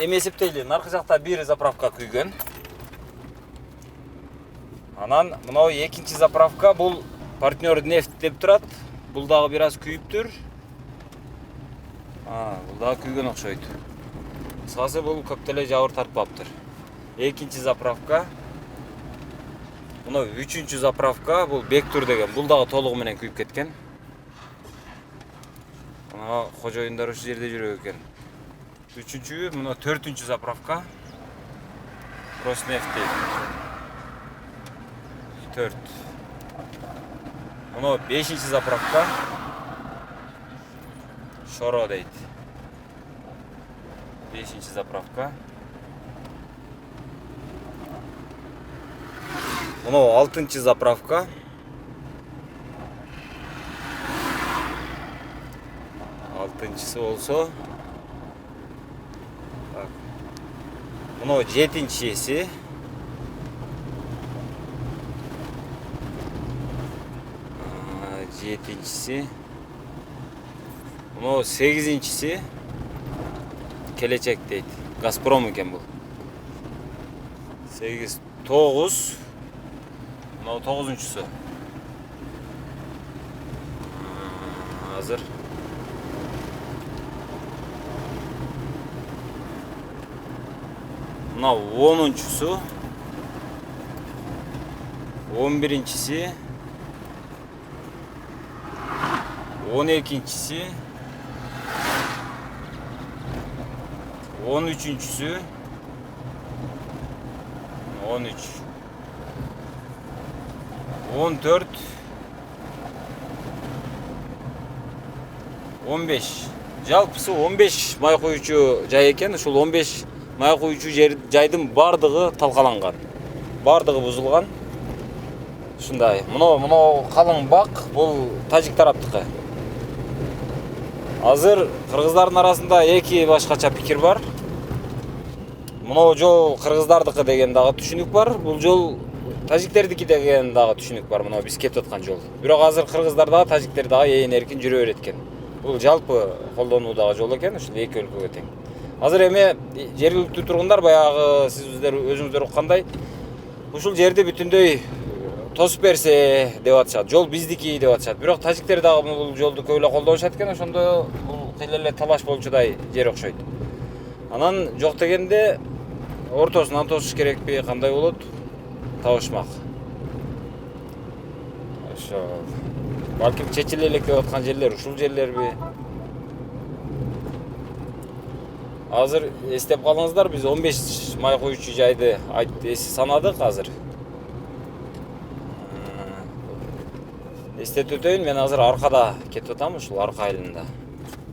эме эсептейли. Наркы жакта бир заправка күйгөн. Анан мынау экинчи заправка бул партнер нефть деп турат. Бул дагы бир аз күйүптүр. Бул дагы күйгөн окшойт. Кыскасы бул көптөлө жабыр тарпаптыр. Экинчи заправка. Мына үчүнчү заправка бул Бектур деген. Бул дагы толугу менен күйүп кеткен. Мына кожоюндар ушул жерде жүрөк экен. Үчүнчү, мына төртүнчү заправка. Роснефть дейт. 4. Мына бешинчи заправка. Шоро дейт. Бешинчи заправка. Мына алтынчы заправка. Алтынчысы болсо. Мына жетинчиси. Жетинчиси. Мына сегизинчиси. Келечек дейт. Газпром экен бул. 8, 9. Мына 9-нчусу. Азыр. Мына 10-нчусу. 11-нчиси. 12-нчиси. 13-нчүсү. 13. 14. 15. Жалпысы 15 май коюучу жай экен. Ушул 15 май коюучу жайдын бардыгы талкаланган. Бардыгы бузулган. Ушундай. Мына калың бак бул тажик тараптыкы. Азыр кыргыздардын арасында эки башкача пикир бар. Мына жол кыргыздардыкы деген дагы түшүнүк бар. Бул жол тажиктердики деген дагы түшүнүк бар. Мына биз кетип аткан жол. Бирок азыр кыргыздар дагы тажиктер дагы ээн эркин жүрө берет экен. Бул жалпы колдонуудагы жол экен, ушул эки өлкөгө тең. Азыр эме жергиликтүү тургундар баягы сиздер өзүңүздөр уккандай ушул жерди бүтүндөй тосуп берсе деп атышат. Жол биздики деп атышат. Бирок тажиктер дагы бул жолду көп эле колдонушат экен, ошондо бул кыйла эле талаш болчудай жер окшойт. Анан жок дегенде ортосунан тосуш керекпи, кандай болот? Табышмак. Ошо балким чечиле элек деп аткан жерлер ушул жерлерби? Азыр эстеп калыңыздар, биз 15 май коюучу жайды санадык азыр. Эстетип өтөйүн, мен азыр аркада кетип атам, ушул арка айылында.